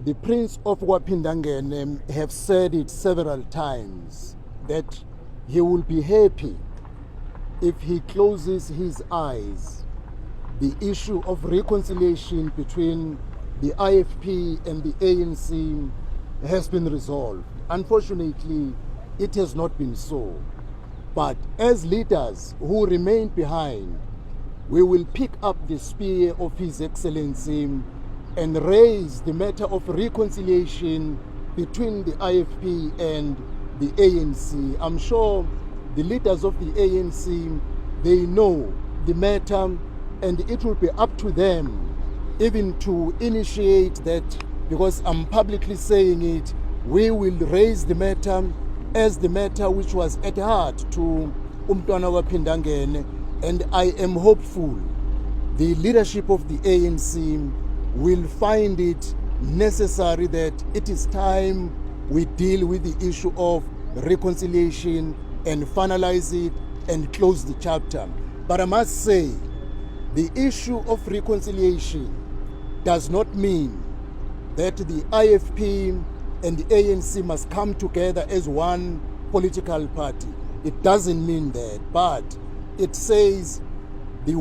The Prince of wakwaPhindangene have said it several times that he will be happy if he closes his eyes. The issue of reconciliation between the IFP and the ANC has been resolved. Unfortunately, it has not been so. But as leaders who remain behind, we will pick up the spear of His Excellency and raise the matter of reconciliation between the IFP and the ANC. I'm sure the leaders of the ANC, they know the matter, and it will be up to them even to initiate that, because I'm publicly saying it. We will raise the matter as the matter which was at heart to uMntwana wakwaPhindangene, and I am hopeful the leadership of the ANC will find it necessary that it is time we deal with the issue of reconciliation and finalize it and close the chapter. But I must say, the issue of reconciliation does not mean that the IFP and the ANC must come together as one political party. It doesn't mean that, but it says the